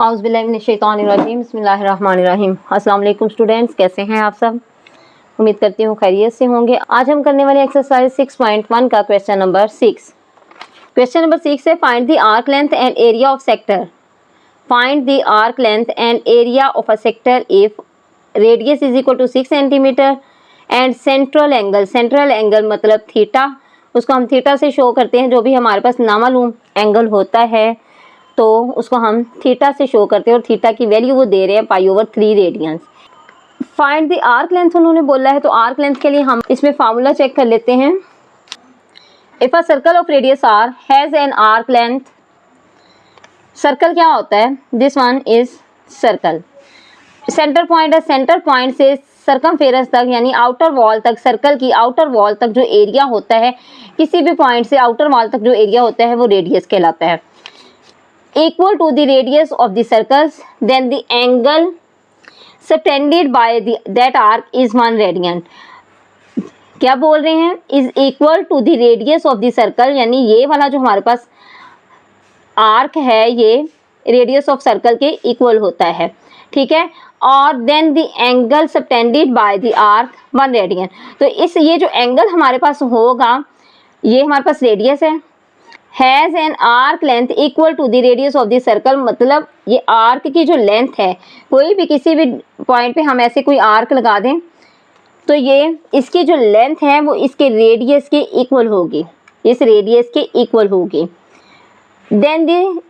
औज़ुबिल्लाहिमिनश्शैतानिर्रजीम बिस्मिल्लाहिर्रहमानिर्रहीम। अस्सलाम वालेकुम स्टूडेंट्स, कैसे हैं आप सब? उम्मीद करती हूँ खैरियत से होंगे। आज हम करने वाले एक्सरसाइज 6.1 का क्वेश्चन नंबर 6। क्वेश्चन नंबर 6 है find the arc length and area of sector. Find the arc length and area of a sector if radius is equal to 6 centimetre and central angle मतलब theta, उसको हम theta से show करते हैं। जो भी हमारे पास नामालूम एंगल होता है तो उसको हम थीटा से शो करते हैं और थीटा की वैल्यू वो दे रहे हैं π/3 radians. Find the arc length उन्होंने बोला है, तो आर्क लेंथ के लिए हम इसमें फार्मूला चेक कर लेते हैं। If a circle of radius r has an arc length, circle क्या होता है? This one is circle. Centre point है, सेंटर पॉइंट से सर्कमफेरेंस तक यानी आउटर वॉल तक, सर्कल की आउटर वॉल तक जो एरिया होता है, किसी भी पॉइंट से आउटर वॉल तक जो एरिया होता है वो रेडियस कहलाता है। Equal to the radius of the circles, then the angle subtended by that arc is 1 radian। क्या बोल रहे हैं? Is equal to the radius of the circle, यानी ये वाला जो हमारे पास आर्क है ये रेडियस ऑफ सर्कल के इक्वल होता है, ठीक है। और then the angle subtended by the arc 1 radian. तो इस ये जो एंगल हमारे पास होगा ये हमारे पास रेडियस है। Has an arc length equal to the radius of the circle, मतलब ये आर्क की जो लेंथ है, कोई भी किसी भी पॉइंट पे हम ऐसे कोई आर्क लगा दें तो ये इसकी जो लेंथ है वो इसके रेडियस के इक्वल होगी, इस रेडियस के इक्वल होगी। Then the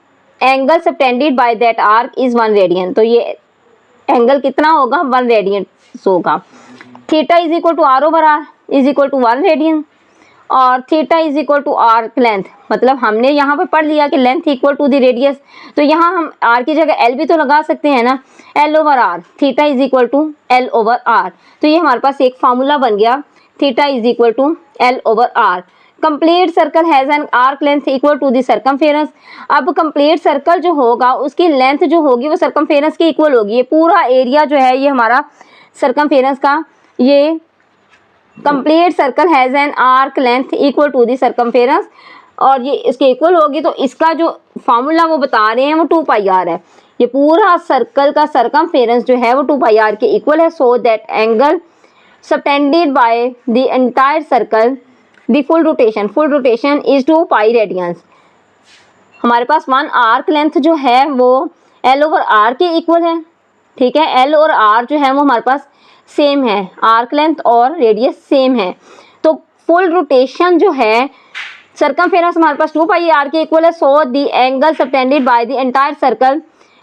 angle subtended by that arc is 1 radian. तो ये एंगल कितना होगा? 1 रेडियन होगा। Theta is equal to r/r is equal to 1 radian और theta is equal to arc length, मतलब हमने यहाँ पे पढ़ लिया कि length equal to the radius, तो यहाँ हम r की जगह l भी तो लगा सकते हैं ना, l/r, theta is equal to l/r। तो ये हमारे पास एक फार्मूला बन गया, theta is equal to l/r। Complete circle has an arc length equal to the circumference. अब कंप्लीट सर्कल जो होगा उसकी लेंथ जो होगी वो सर्कमफेरेंस के इक्वल होगी। ये पूरा एरिया जो है ये हमारा सर्कमफेरेंस का, ये complete circle has an arc length equal to the circumference और ये इसके इक्वल होगी। तो इसका जो फार्मूला वो बता रहे हैं वो 2πr है। ये पूरा सर्कल का सर्कमफेरेंस जो है वो 2πr के इक्वल है। So that angle subtended by the entire circle the full rotation is 2π radians. हमारे पास 1 आर्क लेंथ जो है वो l/r के इक्वल है, ठीक है। l और r जो है वो हमारे पास सेम है, आर्क लेंथ और रेडियस सेम है। तो फुल रोटेशन जो है सर्कमफेरेंस हमारे पास 2πr के इक्वल है। So the angle subtended by the entire circle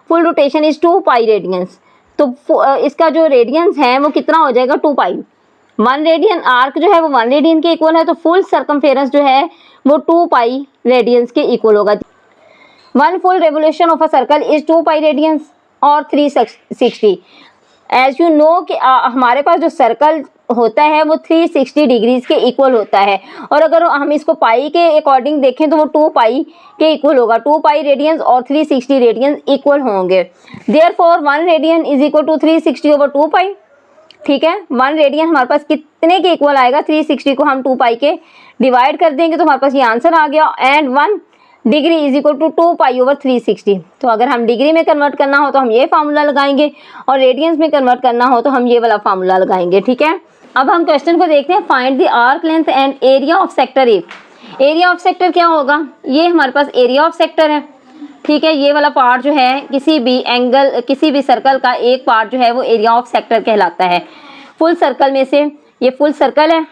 full rotation is 2π radians. तो इसका जो रेडियंस है वो कितना हो जाएगा? 2π। 1 रेडियन आर्क जो है वो 1 रेडियन के इक्वल है, तो फुल सर्कमफेरेंस जो है वो 2π रेडियंस के इक्वल होगा। 1 full revolution of a circle is 2π radians और 360। एज यू नो कि हमारे पास जो सर्कल होता है वो 360 डिग्रीज के इक्वल होता है, और अगर हम इसको पाई के अकॉर्डिंग देखें तो वो 2π के इक्वल होगा। 2π रेडियंस और 360 रेडियंस इक्वल होंगे। Therefore 1 radian is equal to 360/2π, ठीक है। 1 रेडियन हमारे पास कितने के इक्वल आएगा? 360 को हम 2π के डिवाइड कर देंगे तो हमारे पास ये आंसर आ गया। And 1 degree is equal to 2π/360। तो अगर हम डिग्री में कन्वर्ट करना हो तो हम ये फार्मूला लगाएंगे और रेडियंस में कन्वर्ट करना हो तो हम ये वाला फार्मूला लगाएंगे, ठीक है। अब हम क्वेश्चन को देखते हैं। Find the arc length and area of sector if. Area of sector क्या होगा? ये हमारे पास एरिया ऑफ सेक्टर है, ठीक है। ये वाला पार्ट जो है किसी भी एंगल, किसी भी सर्कल का एक पार्ट जो है वो एरिया ऑफ सेक्टर कहलाता है। फुल सर्कल में से, ये फुल सर्कल है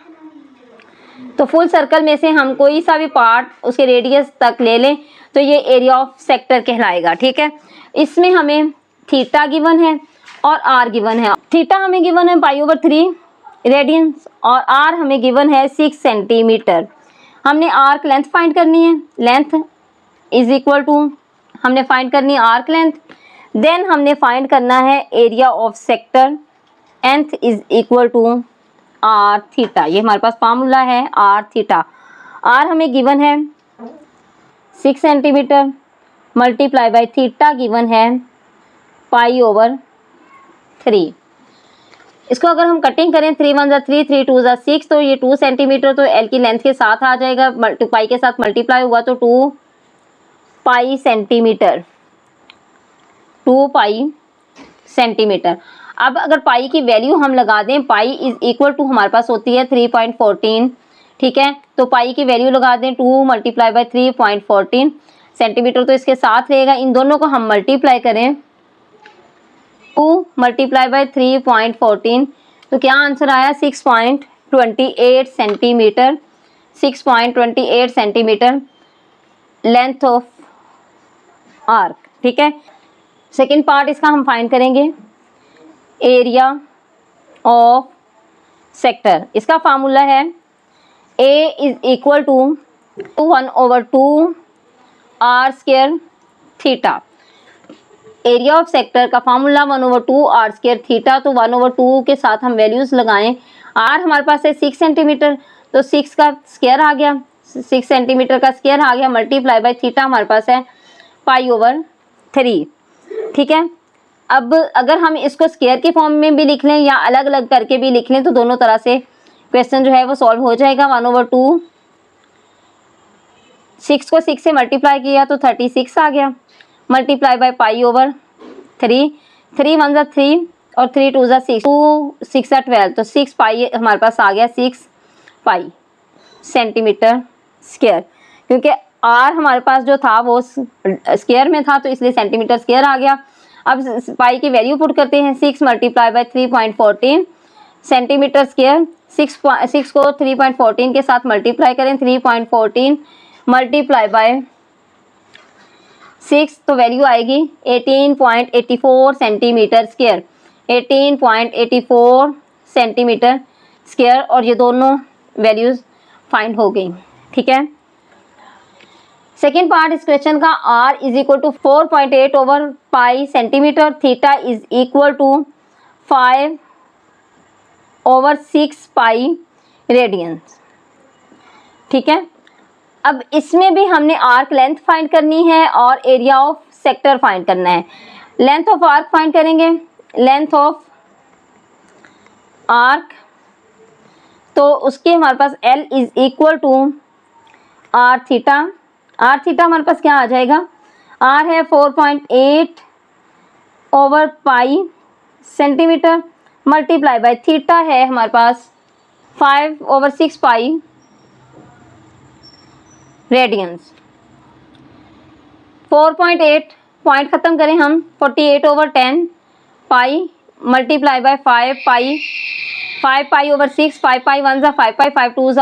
तो फुल सर्कल में से हम कोई सा भी पार्ट उसके रेडियस तक ले लें तो ये एरिया ऑफ सेक्टर कहलाएगा, ठीक है। इसमें हमें थीटा गिवन है और r गिवन है। थीटा हमें गिवन है π/3 रेडियंस और r हमें गिवन है 6 सेंटीमीटर। हमने आर्क लेंथ फाइंड करनी है। लेंथ इज इक्वल टू, हमने फाइंड करनी है आर्क लेंथ, देन हमने फाइंड करना है area of sector, nth is equal to r theta. ये हमारे पास फार्मूला है r थीटा। r हमें गिवन है 6 centimetre multiply by theta given है π/3। इसको अगर हम कटिंग करें 3 1 जा 3 3 2 जा 6, तो ये 2 सेंटीमीटर तो l की लेंथ के साथ आ जाएगा, पाई के साथ मल्टीप्लाई हुआ तो 2π सेंटीमीटर। 2 पाई सेंटीमीटर। अब अगर पाई की वैल्यू हम लगा दें, पाई इज इक्वल टू हमारे पास होती है 3.14, ठीक है। तो पाई की वैल्यू लगा दें 2 मल्टीप्लाई बाय 3.14 सेंटीमीटर, तो इसके साथ रहेगा, इन दोनों को हम मल्टीप्लाई करें 2 मल्टीप्लाई बाय 3.14, तो क्या आंसर आया 6.28 centimetre, 6.28 centimetre length of arc, ठीक है। सेकेंड पार्ट इसका हम फाइंड करेंगे, एरिया ऑफ सेक्टर। इसका फार्मूला है A is equal to 1/2 r square theta. Area of sector का फार्मूला 1/2 आर स्क्वायर थीटा, तो 1/2 के साथ हम वैल्यूज लगाएं। आर हमारे पास है 6 सेंटीमीटर, तो 6 का स्क्वायर आ गया, 6 सेंटीमीटर का स्क्वायर आ गया, मल्टीप्लाई बाय थीटा हमारे पास है π/3, ठीक है। अब अगर हम इसको स्क्वायर के फॉर्म में भी लिख लें या अलग अलग करके भी लिख लें, तो दोनों तरह से क्वेश्चन जो है वो सॉल्व हो जाएगा। 1/2, 6 को 6 से मल्टीप्लाई किया तो 36 आ गया, मल्टीप्लाई बाय π/3, 3 1 = 3 और 3 2 = 6, 2 6 = 12, तो 6 पाई हमारे पास आ गया 6 पाई सेंटीमीटर स्क्वायर। क्योंकि आर हमारे पास जो था वो स्क्वायर में था, तो इसलिए सेंटीमीटर स्क्वायर आ गया। अब पाई की वैल्यू पुट करते हैं, 6 मल्टीप्लाई बाय 3.14 सेंटीमीटर स्क्वायर। 6 को 3.14 के साथ मल्टीप्लाई करें, 3.14 मल्टीप्लाई बाय 6, तो वैल्यू आएगी 18.84 सेंटीमीटर स्क्वायर, 18.84 सेंटीमीटर स्क्वायर, और ये दोनों वैल्यूज फाइंड हो गई, ठीक है। सेकेंड पार्ट इस क्वेश्चन का, r is equal to 4.8/π centimetre, theta is equal to 5/6π radians, ठीक है। अब इसमें भी हमने आर्क लेंथ फाइंड करनी है और एरिया ऑफ सेक्टर फाइंड करना है। लेंथ ऑफ आर्क फाइंड करेंगे, लेंथ ऑफ आर्क, तो उसके हमारे पास L is equal to r theta. R theta हमारे पास क्या आ जाएगा, आर है 4.8/π सेंटीमीटर, मल्टीप्लाई बाय थीटा है हमारे पास 5/6π रेडियंस। 4.8 पॉइंट खत्म करें हम, 48/10 पाई मल्टीप्लाई बाय 5π, 5π/6, 5π 1 = 5π, 5 2 =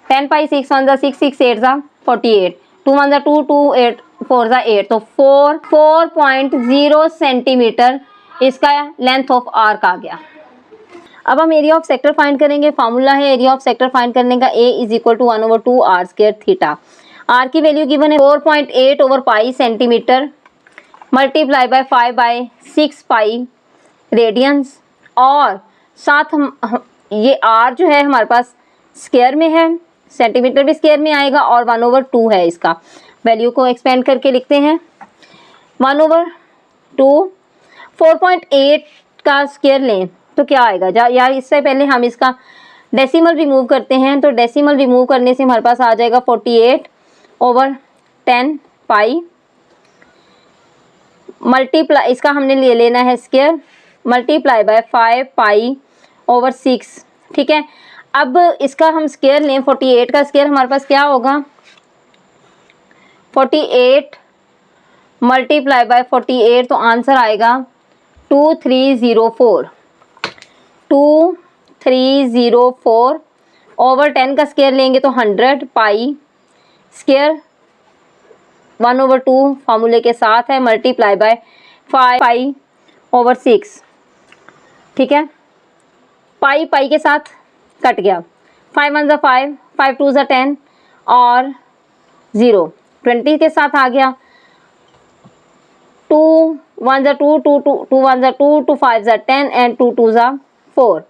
10π, 6 1 = 6, 6 8 = 48, 2 1 = 2, 2 8 4 = 8, तो 4.0 सेंटीमीटर इसका लेंथ ऑफ आर्क आ गया। अब हम एरिया ऑफ सेक्टर फाइंड करेंगे। फार्मूला है एरिया ऑफ सेक्टर फाइंड करने का, A is equal to 1/2 r square theta. R की वैल्यू गिवन है 4.8/π सेंटीमीटर, मल्टीप्लाई बाय 5/6π रेडियंस, और साथ हम ये आर जो है हमारे पास स्क्वायर में है, सेंटीमीटर भी स्क्वायर में आएगा, और 1/2 है इसका। वैल्यू को एक्सपेंड करके लिखते हैं 1/2, 4.8 का स्क्वायर लें तो क्या आएगा, यार इससे पहले हम इसका डेसिमल रिमूव करते हैं, तो डेसिमल रिमूव करने से हमारे पास आ जाएगा 48/10 पाई, मल्टीप्लाई इसका हमने ले लेना है स्क्वायर, मल्टीप्लाई बाय 5π/6, ठीक है। अब इसका हम स्क्वायर लें, 48 का स्क्वायर हमारे पास क्या होगा, 48 मल्टीप्लाई बाय 48, तो आंसर आएगा 2304, 2304 ओवर 10 का स्क्वायर लेंगे तो 100 पाई स्क्वायर 1/2 फार्मूले के साथ है, मल्टीप्लाई बाय 5π/6, ठीक है। पाई पाई के साथ कट गया, 5 1 = 5, 5 2 = 10 और 0 20 के साथ आ गया, 2 1 = 2, 2 1 = 2, 2 5 = 10 एंड 2 2 = 4,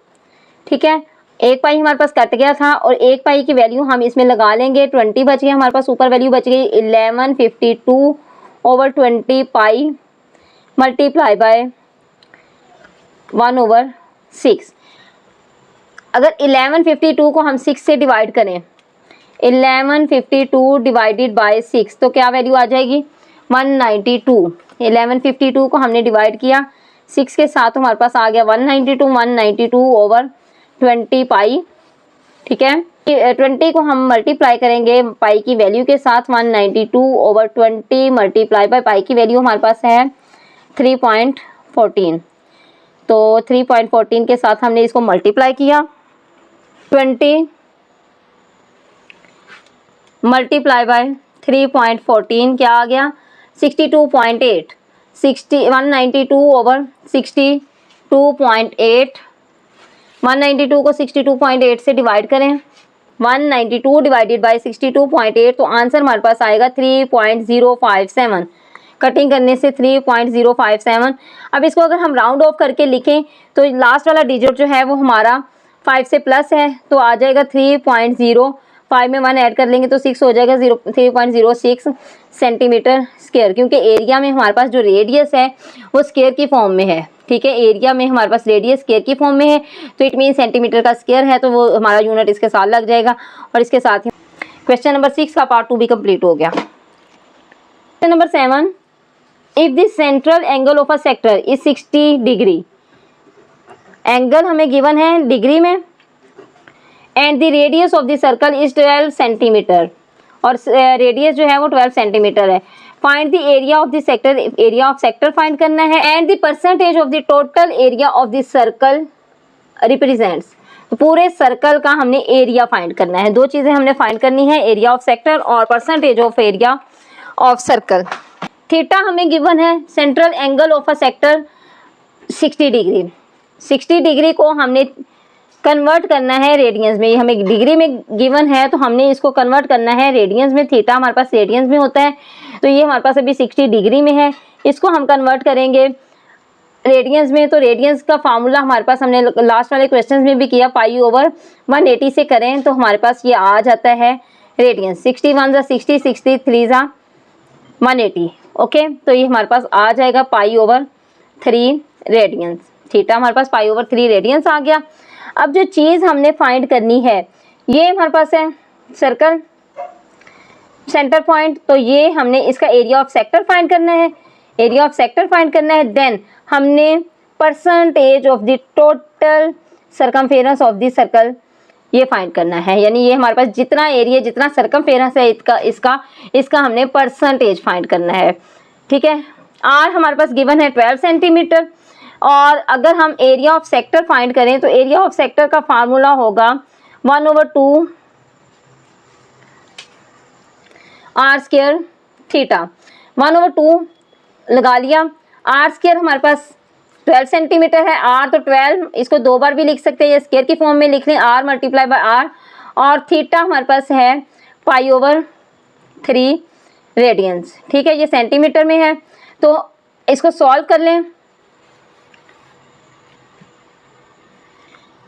ठीक है। एक पाई हमारे पास कट गया था और एक पाई की वैल्यू हम इसमें लगा लेंगे, 20 बच गया हमारे पास, ऊपर वैल्यू बच गई 1152/20 पाई मल्टीप्लाई बाय 1/6। अगर 1152 को हम 6 से डिवाइड करें, 1152 डिवाइडेड बाय 6, तो क्या वैल्यू आ जाएगी 192। 1152 को हमने डिवाइड किया 6 के साथ, हमारे पास आ गया 192 ओवर 20 पाई। ठीक है, 20 को हम मल्टीप्लाई करेंगे पाई की वैल्यू के साथ, 192 ओवर 20 मल्टीप्लाई बाय पाई की वैल्यू हमारे पास है 3.14। तो 3.14 के साथ हमने इसको मल्टीप्लाई किया, 20 मल्टीप्लाई बाय 3.14 क्या आ गया 62.8। 192 ओवर 62.8, 192 को 62.8 से डिवाइड करें, 192 डिवाइडेड बाय 62.8, तो आंसर हमारे पास आएगा 3.057। कटिंग करने से 3.057। अब इसको अगर हम राउंड ऑफ करके लिखें तो लास्ट वाला डिजिट जो है वो हमारा 5 से प्लस है, तो आ जाएगा 3.0, 5 में 1 ऐड कर लेंगे तो 6 हो जाएगा, 3.06 सेंटीमीटर स्क्वायर, क्योंकि एरिया में हमारे पास जो रेडियस है वो स्क्वायर की फॉर्म में है। ठीक है, एरिया में हमारे पास रेडियस स्क्वायर की फॉर्म में है, तो इट मीन सेंटीमीटर का स्क्वायर है, तो वो हमारा यूनिट इसके साथ लग जाएगा। और इसके साथ ही क्वेश्चन नंबर 6 का पार्ट 2 भी कंप्लीट हो गया। Question number 7, if the central angle of a sector is 60 degree, angle हमें गिवन है डिग्री में, and the radius of the circle is 12 centimetre, और रेडियस जो है वो 12 सेंटीमीटर है। Find the area of the sector, area of sector find करना है, and the percentage of the total area of the circle represents. तो पूरे circle का हमने एरिया फाइंड करना है। दो चीजें हमने फाइंड करनी है, एरिया ऑफ सेक्टर और percentage of area of circle. Theta हमें गिवन है, central angle of a sector 60 degree. 60 degree को हमने कन्वर्ट करना है रेडियंस में, हमें डिग्री में गिवन है तो हमने इसको कन्वर्ट करना है रेडियंस में। थीटा हमारे पास रेडियंस में होता है, तो ये हमारे पास अभी 60 डिग्री में है, इसको हम कन्वर्ट करेंगे रेडियंस में। तो रेडियंस का फार्मूला हमारे पास हमने लास्ट वाले क्वेश्चन में भी किया, पाई ओवर 180 से करें तो हमारे पास ये आ जाता है रेडियंस। 61 जा 60, 63 जा 180। ओके, तो ये हमारे पास आ जाएगा पाई ओवर 3 रेडियंस। थीटा हमारे पास पाई ओवर 3 रेडियंस आ गया। अब जो चीज़ हमने फाइंड करनी है, ये हमारे पास है सर्कल सेंटर पॉइंट, तो ये हमने इसका एरिया ऑफ सेक्टर फाइंड करना है, एरिया ऑफ सेक्टर फाइंड करना है। देन हमने percentage of the total circumference of the circle ये फाइंड करना है, यानी ये हमारे पास जितना एरिया, जितना सरकमफेरेंस है इसका हमने परसेंटेज फाइंड करना है। ठीक है, आर हमारे पास गिवन है 12 सेंटीमीटर, और अगर हम एरिया ऑफ सेक्टर फाइंड करें तो एरिया ऑफ सेक्टर का फार्मूला होगा 1/2 आर स्क्वायर थीटा। 1/2 लगा लिया, आर स्क्वायर हमारे पास 12 सेंटीमीटर है, आर तो 12, इसको 2 बार भी लिख सकते हैं या स्क्वायर की फॉर्म में लिख लें, आर मल्टीप्लाई बाय आर, और थीटा हमारे पास है पाई ओवर 3 रेडियंस। ठीक है, ये सेंटीमीटर में है, तो इसको सॉल्व कर लें।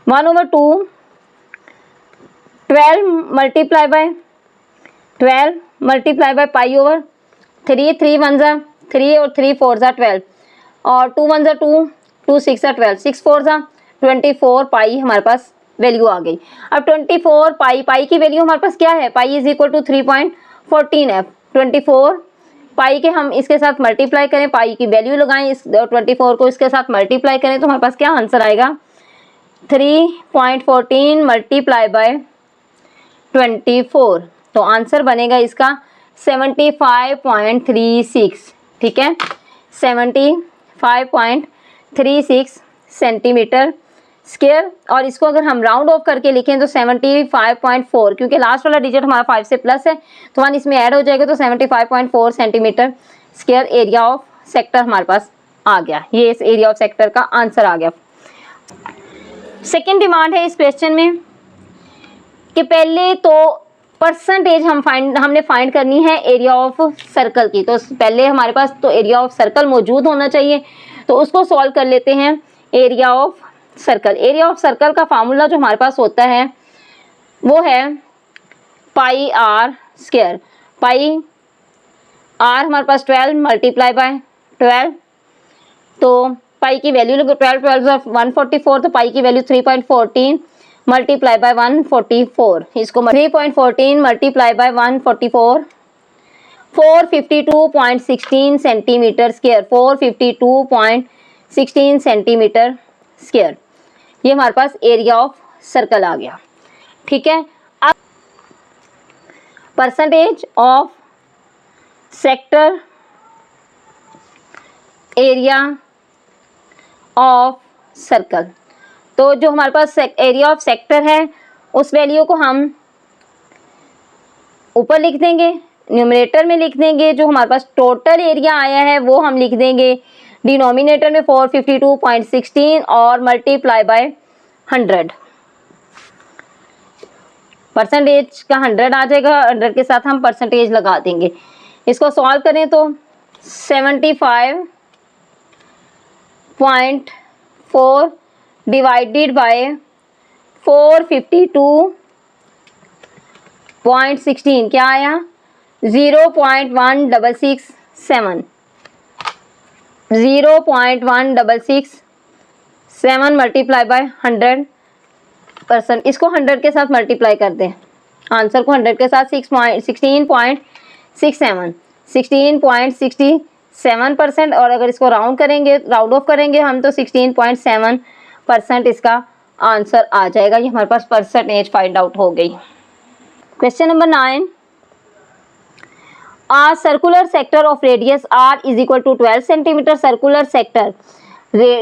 1/2 12 मल्टीप्लाई बाय पाई ओवर 3, 3 1 जा 3 और 3 4 जा 12, और 2 1 जा 2, 2 6 जा 12, 6 4 जा 24 पाई हमारे पास वैल्यू आ गई। अब 24 पाई की वैल्यू हमारे पास क्या है, पाई इज इक्वल टू 3.14 है। 24 पाई के हम इसके साथ मल्टीप्लाई करें, पाई की वैल्यू लगाएं, इस 24 को इसके साथ मल्टीप्लाई करें तो हमारे पास क्या आंसर आएगा, 3.14 मल्टीप्लाई बाय 24, तो आंसर बनेगा इसका 75.36। ठीक है, 75.36 सेंटीमीटर स्क्वायर, और इसको अगर हम राउंड ऑफ करके लिखें तो 75.4, क्योंकि लास्ट वाला डिजिट हमारा 5 से प्लस है तो 1 इसमें ऐड हो जाएगा, तो 75.4 centimetre square area of sector हमारे पास आ गया। ये इस एरिया ऑफ सेक्टर का आंसर आ गया। सेकेंड डिमांड है इस क्वेश्चन में कि पहले तो परसेंटेज हमने फाइंड करनी है एरिया ऑफ सर्कल की, तो पहले हमारे पास तो एरिया ऑफ सर्कल मौजूद होना चाहिए, तो उसको सॉल्व कर लेते हैं। Area of circle, area of circle का फार्मूला जो हमारे पास होता है वो है पाई आर स्क्वायर। पाई आर हमारे पास 12 मल्टीप्लाई बाय 12, तो पाई की वैल्यू 12 144, तो पाई की वैल्यू 3.14 मल्टीप्लाई बाय 144, इसको 3.14 multiply by 144 452.16 centimetre square, 452.16 centimetre square, ये हमारे पास एरिया ऑफ सर्कल आ गया। ठीक है, अब percentage of sector area of circle, तो जो हमारे पास एरिया ऑफ सेक्टर है उस वैल्यू को हम ऊपर लिख देंगे, न्यूमरेटर में लिख देंगे, जो हमारे पास टोटल एरिया आया है वो हम लिख देंगे डिनोमिनेटर में 452.16 और मल्टीप्लाई बाय 100। परसेंटेज का 100 आ जाएगा, 100 के साथ हम परसेंटेज लगा देंगे। इसको सॉल्व करें तो 75.4 डिवाइडेड बाय 452.16 क्या आया, 0.1667, 0.1667 मल्टीप्लाई बाय 100%। इसको 100 के साथ मल्टीप्लाई कर दें, आंसर को 100 के साथ 16.67%, और अगर इसको राउंड करेंगे, राउंड ऑफ करेंगे हम तो 16.7% इसका आंसर आ जाएगा। ये हमारे पास परसेंटेज फाइंड आउट हो गई। Question number 9, a circular sector of radius r is equal to 12 centimetre. Circular sector,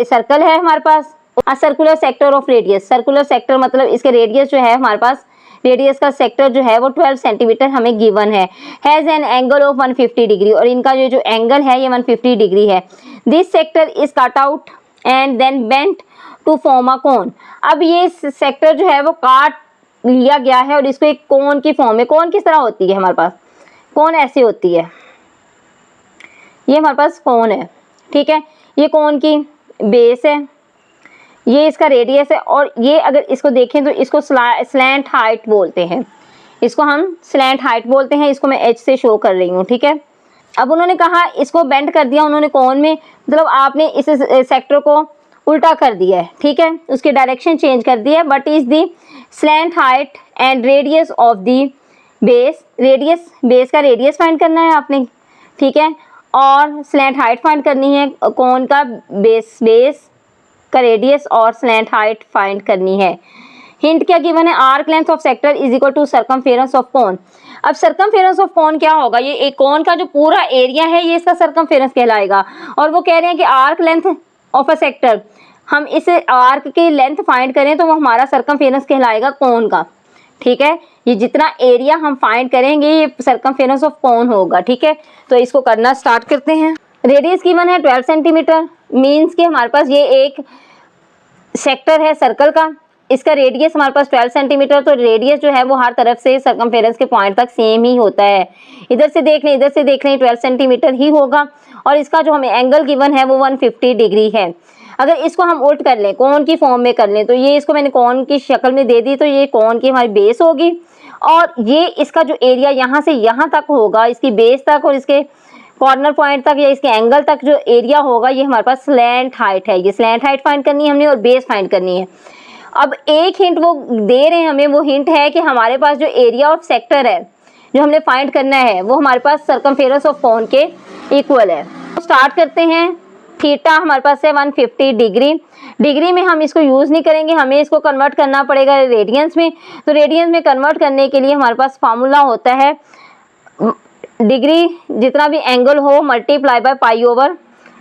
circle है हमारे पास, a circular sector of radius, circular sector मतलब इसके रेडियस जो है हमारे पास, रेडियस का सेक्टर जो है वो 12 सेंटीमीटर हमें गिवन है। Has an angle of 150 degree, और इनका जो एंगल है ये 150 डिग्री है। This sector is cut out and then bent to form a cone. अब ये सेक्टर जो है वो काट लिया गया है और इसको एक कोन की फॉर्म में, कोन किस तरह होती है हमारे पास, कोन ऐसी होती है, ये हमारे पास कोन है। ठीक है, ये कोन की बेस है, ये इसका रेडियस है, और ये अगर इसको देखें तो इसको स्लैंट हाइट बोलते हैं, इसको हम स्लैंट हाइट बोलते हैं। इसको मैं एच से शो कर रही हूँ। ठीक है, अब उन्होंने कहा इसको बेंड कर दिया उन्होंने कोन में, मतलब आपने इस सेक्टर को उल्टा कर दिया है। ठीक है, उसकी डायरेक्शन चेंज कर दी है। But is the slant height and radius of the base, radius, base का रेडियस फाइंड करना है आपने। ठीक है, और स्लैंट हाइट फाइंड करनी है, कोन का बेस का रेडियस और स्लैंट हाइट फाइंड करनी है। हिंट क्या गिवन है, arc length of sector is equal to circumference of cone. अब सर्कमफेरेंस ऑफ कोन क्या होगा, ये एक कोन का जो पूरा एरिया है ये इसका सर्कमफेरेंस कहलाएगा, और वो कह रहे हैं कि arc length of a sector, हम इस आर्क की लेंथ फाइंड करें तो वो हमारा सर्कमफेरेंस कहलाएगा कोन का। ठीक है, ये जितना एरिया हम फाइंड करेंगे ये सर्कमफेरेंस ऑफ कोन होगा। ठीक है, तो इसको करना स्टार्ट करते हैं। रेडियस गिवन है 12 सेंटीमीटर, मीन्स कि हमारे पास ये एक सेक्टर है सर्कल का, इसका रेडियस हमारे पास 12 सेंटीमीटर, तो रेडियस जो है वो हर तरफ से सर्कमफेरेंस के पॉइंट तक सेम ही होता है। इधर से देख लें, इधर से देख लें, 12 सेंटीमीटर ही होगा, और इसका जो हमें एंगल गिवन है वो 150 डिग्री है। अगर इसको हम उल्ट कर लें, कोन की फॉर्म में कर लें, तो ये इसको मैंने कोन की शक्ल में दे दी, तो ये कोन की हमारी बेस होगी, और ये इसका जो एरिया यहाँ से यहाँ तक होगा, इसकी बेस तक और इसके कॉर्नर पॉइंट तक या इसके एंगल तक जो एरिया होगा ये हमारे पास स्लैंट हाइट है। ये स्लैंट हाइट फाइंड करनी है हमने और बेस फाइंड करनी है। अब एक हिंट वो दे रहे हैं हमें, वो हिंट है कि हमारे पास जो एरिया ऑफ सेक्टर है जो हमने फाइंड करना है वो हमारे पास सर्कमफेरेंस ऑफ कोन के इक्वल है। तो स्टार्ट करते हैं। थीटा हमारे पास है 150 डिग्री, डिग्री में हम इसको यूज़ नहीं करेंगे, हमें इसको कन्वर्ट करना पड़ेगा रेडियंस में। तो रेडियंस में कन्वर्ट करने के लिए हमारे पास फार्मूला होता है डिग्री जितना भी एंगल हो मल्टीप्लाई बाय पाई ओवर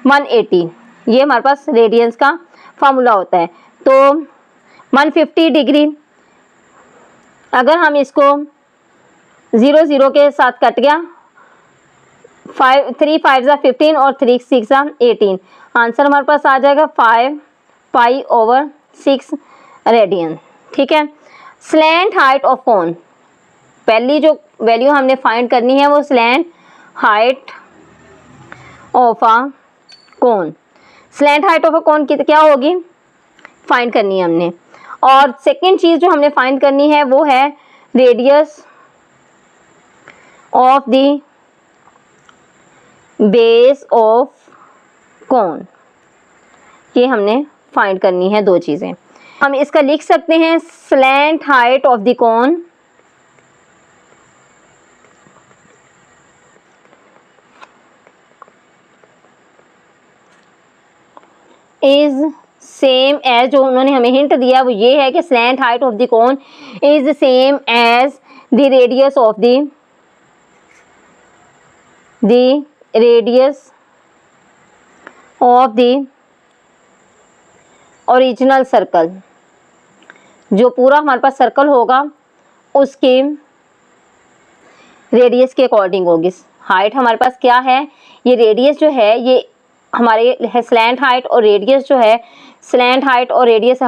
180, ये हमारे पास रेडियंस का फार्मूला होता है। तो 150 डिग्री अगर हम इसको 0 0 के साथ कट गया, 3 5 ज़ा 15 और 3 6 ज़ा 18, आंसर हमारे पास आ जाएगा 5 पाई ओवर 6 रेडियन। ठीक है, स्लैंट हाइट ऑफ कोन, पहली जो वैल्यू हमने फाइंड करनी है वो slant height of a cone, slant height of a cone की क्या होगी फाइंड करनी है हमने। और सेकंड चीज़ जो हमने फाइंड करनी है वो है radius of the base of कोन, ये हमने फाइंड करनी है। दो चीज़ें हम इसका लिख सकते हैं, slant height of the cone is same as, जो उन्होंने हमें हिंट दिया वो ये है कि slant height of the cone is same as the radius of the original circle. जो पूरा हमारे पास सर्कल होगा उसके रेडियस के अकॉर्डिंग होगी। हाइट हमारे पास क्या है, ये रेडियस जो है ये हमारे स्लैंट हाइट और रेडियस जो है, स्लैंट हाइट और रेडियस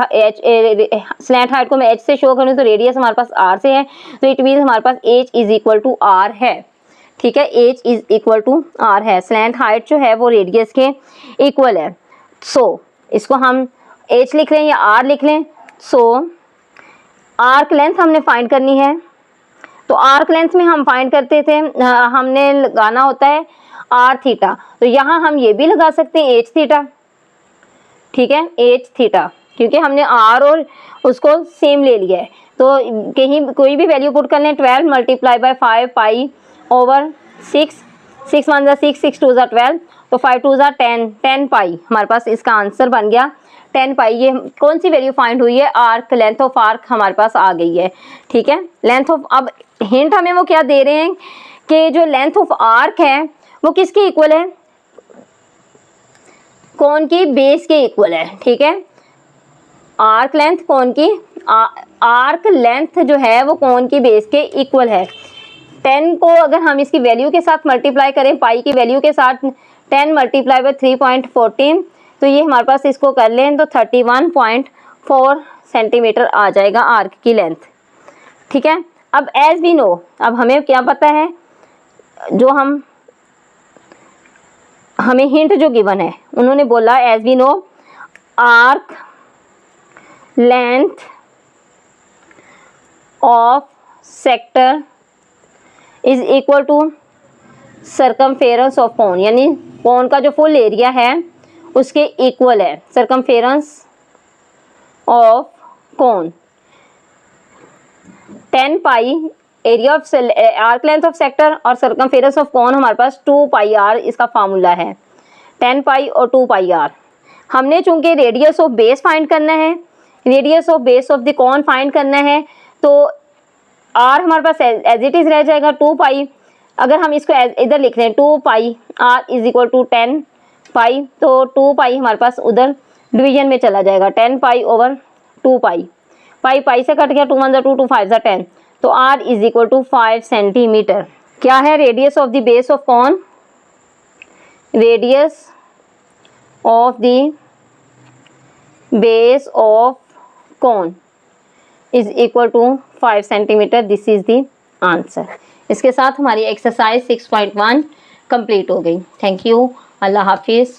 स्लैंट हाइट को मैं एच से शो करूँ तो रेडियस हमारे पास आर से है, तो इट मीन्स हमारे पास H is equal to R है। ठीक है, H is equal to R है, स्लैंट हाइट जो है वो रेडियस के इक्वल है। सो इसको हम एच लिख लें या आर लिख लें। सो आर्क लेंथ हमने फाइंड करनी है, तो आर्क लेंथ में हम फाइंड करते थे, हमने लगाना होता है आर थीटा, तो यहाँ हम ये भी लगा सकते हैं एच थीटा। ठीक है, एच थीटा, क्योंकि हमने आर और उसको सेम ले लिया है, तो कहीं कोई भी वैल्यू पुट कर लें। 12 मल्टीप्लाई बाय 5 पाई ओवर 6, 6 1 जा 6, 6 2 जा 12, तो 5 2 जा 10, 10 पाई हमारे पास इसका आंसर बन गया 10 पाई। ये कौन सी वैल्यू फाइंड हुई है, आर्क, लेंथ ऑफ आर्क हमारे पास आ गई है। ठीक है, लेंथ ऑफ, अब हिंट हमें वो क्या दे रहे हैं कि जो लेंथ ऑफ आर्क है वो किसके इक्वल है, कोन की बेस के इक्वल है। ठीक है, आर्क लेंथ कोन की, आर्क लेंथ जो है वो कोन की बेस के इक्वल है। 10 को अगर हम इसकी वैल्यू के साथ मल्टीप्लाई करें, पाई की वैल्यू के साथ 10 मल्टीप्लाई बाय 3.14, तो ये हमारे पास इसको कर लें तो 31.4 सेंटीमीटर आ जाएगा आर्क की लेंथ। ठीक है, अब एज वी नो, अब हमें क्या पता है, जो हमें हिंट जो गिवन है, उन्होंने बोला as we know arc length of sector is equal to circumference of cone, यानी कोन का जो फुल एरिया है उसके इक्वल है circumference of cone. 10 pi area of arc length of sector और सर्कमफेरेंस ऑफ कोन हमारे पास 2 पाई आर इसका फार्मूला है, 10 पाई और 2 पाई आर। हमने चूंकि रेडियस ऑफ बेस फाइंड करना है, radius of base of the cone find करना है, तो आर हमारे पास एज इट इज रह जाएगा 2 पाई। अगर हम इसको इधर लिख लें 2 पाई आर इज इक्वल टू 10 पाई, तो 2 पाई हमारे पास उधर डिवीजन में चला जाएगा, 10 पाई ओवर 2 पाई, पाई पाई से कट गया, 2 1 जा 2, 2 5 जा 10, तो r is equal to 5 centimetre. क्या है radius of the base of cone, radius of the base of cone is equal to 5 centimetre. This is the answer. इसके साथ हमारी एक्सरसाइज 6.1 कंप्लीट हो गई। थैंक यू, अल्लाह हाफिज़।